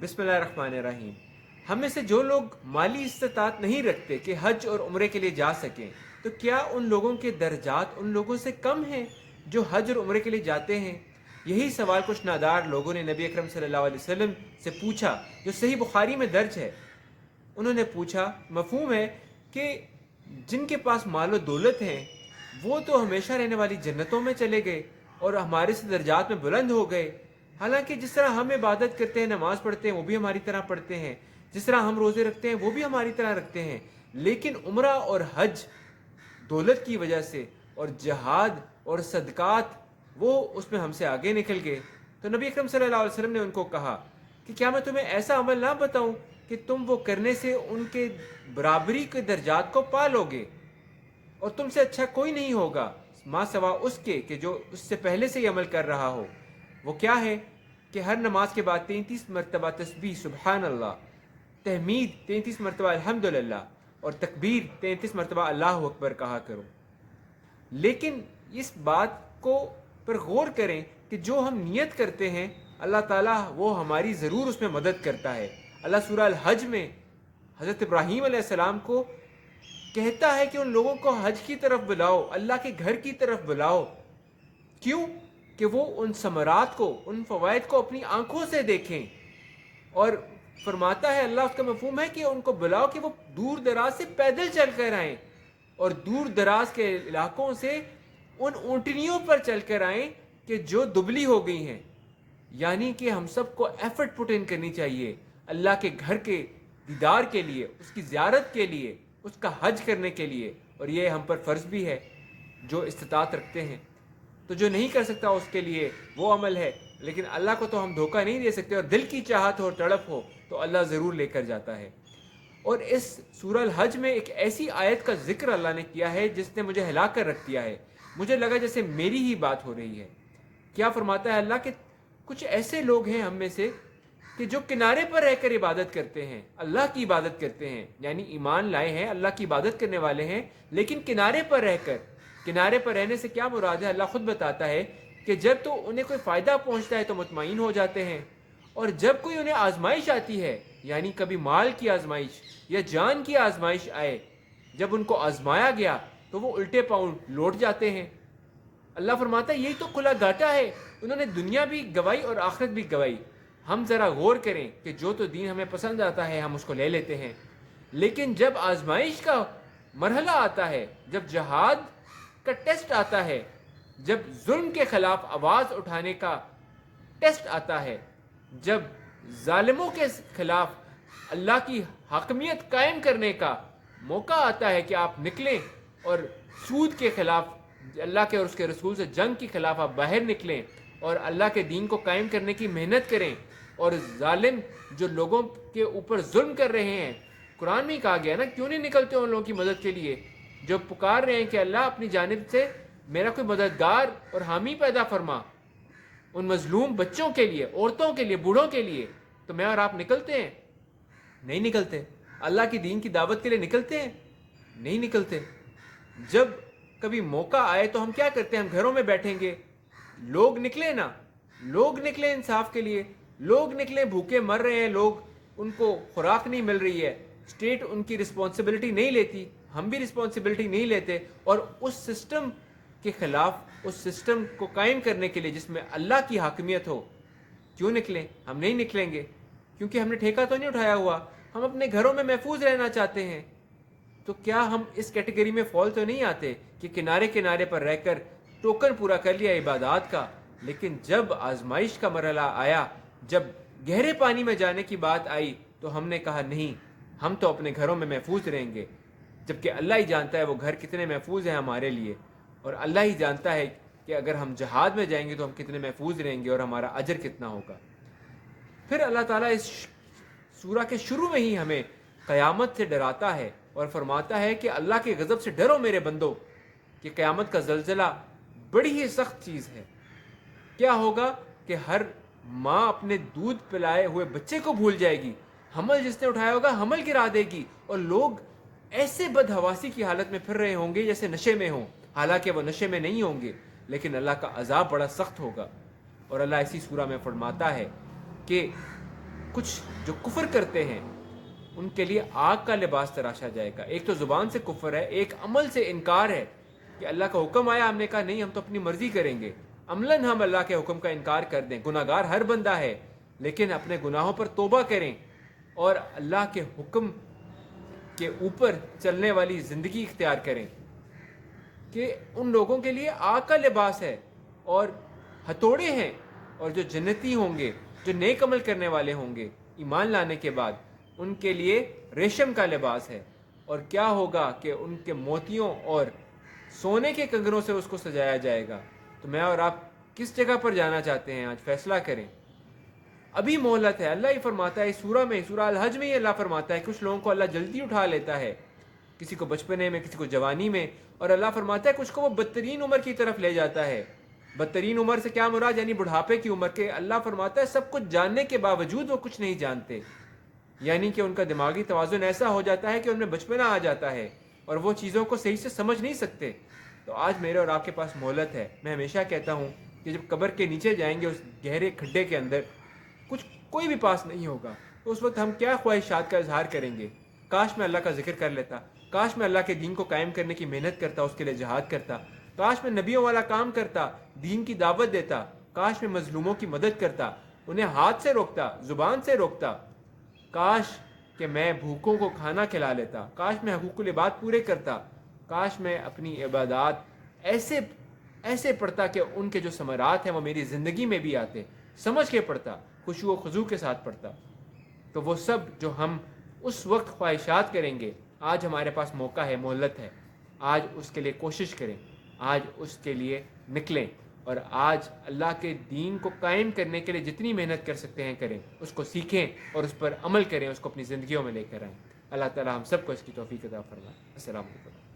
بسم اللہ الرحمن الرحیم۔ ہم میں سے جو لوگ مالی استطاعت نہیں رکھتے کہ حج اور عمرے کے لیے جا سکیں، تو کیا ان لوگوں کے درجات ان لوگوں سے کم ہیں جو حج اور عمرے کے لیے جاتے ہیں؟ یہی سوال کچھ نادار لوگوں نے نبی اکرم صلی اللہ علیہ وسلم سے پوچھا، جو صحیح بخاری میں درج ہے۔ انہوں نے پوچھا، مفہوم ہے کہ جن کے پاس مال و دولت ہیں وہ تو ہمیشہ رہنے والی جنتوں میں چلے گئے اور ہمارے سے درجات میں بلند ہو گئے۔ حالانکہ جس طرح ہم عبادت کرتے ہیں، نماز پڑھتے ہیں، وہ بھی ہماری طرح پڑھتے ہیں، جس طرح ہم روزے رکھتے ہیں وہ بھی ہماری طرح رکھتے ہیں، لیکن عمرہ اور حج دولت کی وجہ سے اور جہاد اور صدقات وہ اس میں ہم سے آگے نکل گئے۔ تو نبی اکرم صلی اللہ علیہ وسلم نے ان کو کہا کہ کیا میں تمہیں ایسا عمل نہ بتاؤں کہ تم وہ کرنے سے ان کے برابری کے درجات کو پا لو گے، اور تم سے اچھا کوئی نہیں ہوگا ما سوا اس کے کہ جو اس سے پہلے سے یہ عمل کر رہا ہو۔ وہ کیا ہے کہ ہر نماز کے بعد 33 مرتبہ تسبیح سبحان اللہ، تحمید 33 مرتبہ الحمدللہ اور تکبیر 33 مرتبہ اللہ اکبر کہا کرو۔ لیکن اس بات کو پر غور کریں کہ جو ہم نیت کرتے ہیں اللہ تعالیٰ وہ ہماری ضرور اس میں مدد کرتا ہے۔ اللہ سورہ الحج میں حضرت ابراہیم علیہ السلام کو کہتا ہے کہ ان لوگوں کو حج کی طرف بلاؤ، اللہ کے گھر کی طرف بلاؤ۔ کیوں؟ کہ وہ ان ثمرات کو، ان فوائد کو اپنی آنکھوں سے دیکھیں، اور فرماتا ہے اللہ، اس کا مفہوم ہے کہ ان کو بلاؤ کہ وہ دور دراز سے پیدل چل کر آئیں، اور دور دراز کے علاقوں سے ان اونٹنیوں پر چل کر آئیں کہ جو دبلی ہو گئی ہیں۔ یعنی کہ ہم سب کو ایفرٹ پٹ ان کرنی چاہیے اللہ کے گھر کے دیدار کے لیے، اس کی زیارت کے لیے، اس کا حج کرنے کے لیے، اور یہ ہم پر فرض بھی ہے جو استطاعت رکھتے ہیں۔ تو جو نہیں کر سکتا اس کے لیے وہ عمل ہے، لیکن اللہ کو تو ہم دھوکہ نہیں دے سکتے، اور دل کی چاہت ہو، تڑپ ہو تو اللہ ضرور لے کر جاتا ہے۔ اور اس سورہ الحج میں ایک ایسی آیت کا ذکر اللہ نے کیا ہے جس نے مجھے ہلا کر رکھ دیا ہے، مجھے لگا جیسے میری ہی بات ہو رہی ہے۔ کیا فرماتا ہے اللہ کہ کچھ ایسے لوگ ہیں ہم میں سے کہ جو کنارے پر رہ کر عبادت کرتے ہیں، اللہ کی عبادت کرتے ہیں، یعنی ایمان لائے ہیں، اللہ کی عبادت کرنے والے ہیں، لیکن کنارے پر رہ کر۔ کنارے پر رہنے سے کیا مراد ہے؟ اللہ خود بتاتا ہے کہ جب تو انہیں کوئی فائدہ پہنچتا ہے تو مطمئن ہو جاتے ہیں، اور جب کوئی انہیں آزمائش آتی ہے، یعنی کبھی مال کی آزمائش یا جان کی آزمائش آئے، جب ان کو آزمایا گیا تو وہ الٹے پاؤں لوٹ جاتے ہیں۔ اللہ فرماتا ہے یہی تو کھلا گھاٹا ہے، انہوں نے دنیا بھی گوائی اور آخرت بھی گوائی۔ ہم ذرا غور کریں کہ جو تو دین ہمیں پسند آتا ہے ہم اس کو لے لیتے ہیں، لیکن جب آزمائش کا مرحلہ آتا ہے، جب جہاد کا ٹیسٹ آتا ہے، جب ظلم کے خلاف آواز اٹھانے کا ٹیسٹ آتا ہے، جب ظالموں کے خلاف اللہ کی حاکمیت قائم کرنے کا موقع آتا ہے کہ آپ نکلیں اور سود کے خلاف، اللہ کے اور اس کے رسول سے جنگ کے خلاف آپ باہر نکلیں اور اللہ کے دین کو قائم کرنے کی محنت کریں، اور ظالم جو لوگوں کے اوپر ظلم کر رہے ہیں، قرآن میں ہی کہا گیا نا، کیوں نہیں نکلتے ان لوگوں کی مدد کے لیے جو پکار رہے ہیں کہ اللہ اپنی جانب سے میرا کوئی مددگار اور حامی پیدا فرما ان مظلوم بچوں کے لیے، عورتوں کے لیے، بوڑھوں کے لیے۔ تو میں اور آپ نکلتے ہیں؟ نہیں نکلتے۔ اللہ کی دین کی دعوت کے لیے نکلتے ہیں؟ نہیں نکلتے۔ جب کبھی موقع آئے تو ہم کیا کرتے ہیں؟ ہم گھروں میں بیٹھیں گے۔ لوگ نکلے نا، لوگ نکلے انصاف کے لیے، لوگ نکلے، بھوکے مر رہے ہیں لوگ، ان کو خوراک نہیں مل رہی ہے، اسٹیٹ ان کی رسپانسبلٹی نہیں لیتی، ہم بھی رسپانسبلٹی نہیں لیتے، اور اس سسٹم کے خلاف، اس سسٹم کو قائم کرنے کے لیے جس میں اللہ کی حاکمیت ہو، کیوں نکلیں؟ ہم نہیں نکلیں گے، کیونکہ ہم نے ٹھیکہ تو نہیں اٹھایا ہوا، ہم اپنے گھروں میں محفوظ رہنا چاہتے ہیں۔ تو کیا ہم اس کیٹیگری میں فال تو نہیں آتے کہ کنارے کنارے پر رہ کر ٹوکن پورا کر لیا عبادات کا، لیکن جب آزمائش کا مرحلہ آیا، جب گہرے پانی میں جانے کی بات آئی تو ہم نے کہا نہیں، ہم تو اپنے گھروں میں محفوظ رہیں گے، جبکہ اللہ ہی جانتا ہے وہ گھر کتنے محفوظ ہیں ہمارے لیے، اور اللہ ہی جانتا ہے کہ اگر ہم جہاد میں جائیں گے تو ہم کتنے محفوظ رہیں گے اور ہمارا اجر کتنا ہوگا۔ پھر اللہ تعالیٰ اس سورہ کے شروع میں ہی ہمیں قیامت سے ڈراتا ہے اور فرماتا ہے کہ اللہ کے غضب سے ڈرو میرے بندو، کہ قیامت کا زلزلہ بڑی ہی سخت چیز ہے۔ کیا ہوگا کہ ہر ماں اپنے دودھ پلائے ہوئے بچے کو بھول جائے گی، حمل جس نے اٹھایا ہوگا حمل گرا دے گی، اور لوگ ایسے بدحواسی کی حالت میں پھر رہے ہوں گے جیسے نشے میں ہوں، حالانکہ وہ نشے میں نہیں ہوں گے، لیکن اللہ کا عذاب بڑا سخت ہوگا۔ اور اللہ اسی سورہ میں فرماتا ہے کہ کچھ جو کفر کرتے ہیں ان کے لیے آگ کا لباس تراشا جائے گا. ایک تو زبان سے کفر ہے, ایک عمل سے انکار ہے کہ اللہ کا حکم آیا, ہم نے کہا نہیں, ہم تو اپنی مرضی کریں گے. عملاً ہم اللہ کے حکم کا انکار کر دیں. گناہ گار ہر بندہ ہے, لیکن اپنے گناہوں پر توبہ کریں اور اللہ کے حکم کے اوپر چلنے والی زندگی اختیار کریں. کہ ان لوگوں کے لیے آگ کا لباس ہے اور ہتھوڑے ہیں, اور جو جنتی ہوں گے, جو نیک عمل کرنے والے ہوں گے ایمان لانے کے بعد, ان کے لیے ریشم کا لباس ہے. اور کیا ہوگا کہ ان کے موتیوں اور سونے کے کنگنوں سے اس کو سجایا جائے گا. تو میں اور آپ کس جگہ پر جانا چاہتے ہیں؟ آج فیصلہ کریں. ابھی مہلت ہے. اللہ ہی فرماتا ہے سورہ میں, سورہ الحج میں ہی اللہ فرماتا ہے کچھ لوگوں کو اللہ جلدی اٹھا لیتا ہے, کسی کو بچپنے میں, کسی کو جوانی میں, اور اللہ فرماتا ہے کچھ کو وہ بدترین عمر کی طرف لے جاتا ہے. بدترین عمر سے کیا مراد؟ یعنی بڑھاپے کی عمر کے. اللہ فرماتا ہے سب کچھ جاننے کے باوجود وہ کچھ نہیں جانتے, یعنی کہ ان کا دماغی توازن ایسا ہو جاتا ہے کہ ان میں بچپنا آ جاتا ہے اور وہ چیزوں کو صحیح سے سمجھ نہیں سکتے. تو آج میرے اور آپ کے پاس مہلت ہے. میں ہمیشہ کہتا ہوں کہ جب قبر کے نیچے جائیں گے, اس گہرے کھڈے کے اندر کوئی بھی پاس نہیں ہوگا, تو اس وقت ہم کیا خواہشات کا اظہار کریں گے؟ کاش میں اللہ کا ذکر کر لیتا, کاش میں اللہ کے دین کو قائم کرنے کی محنت کرتا, اس کے لیے جہاد کرتا, کاش میں نبیوں والا کام کرتا, دین کی دعوت دیتا, کاش میں مظلوموں کی مدد کرتا, انہیں ہاتھ سے روکتا, زبان سے روکتا, کاش کہ میں بھوکوں کو کھانا کھلا لیتا, کاش میں حقوق العباد پورے کرتا, کاش میں اپنی عبادات ایسے پڑھتا کہ ان کے جو ثمرات ہیں وہ میری زندگی میں بھی آتے, سمجھ کے پڑھتا, خشوع و خضوع کے ساتھ پڑھتا. تو وہ سب جو ہم اس وقت خواہشات کریں گے, آج ہمارے پاس موقع ہے, مہلت ہے, آج اس کے لیے کوشش کریں, آج اس کے لیے نکلیں, اور آج اللہ کے دین کو قائم کرنے کے لیے جتنی محنت کر سکتے ہیں کریں, اس کو سیکھیں اور اس پر عمل کریں, اس کو اپنی زندگیوں میں لے کر آئیں. اللہ تعالی ہم سب کو اس کی توفیق عطا فرمائے. السلام علیکم.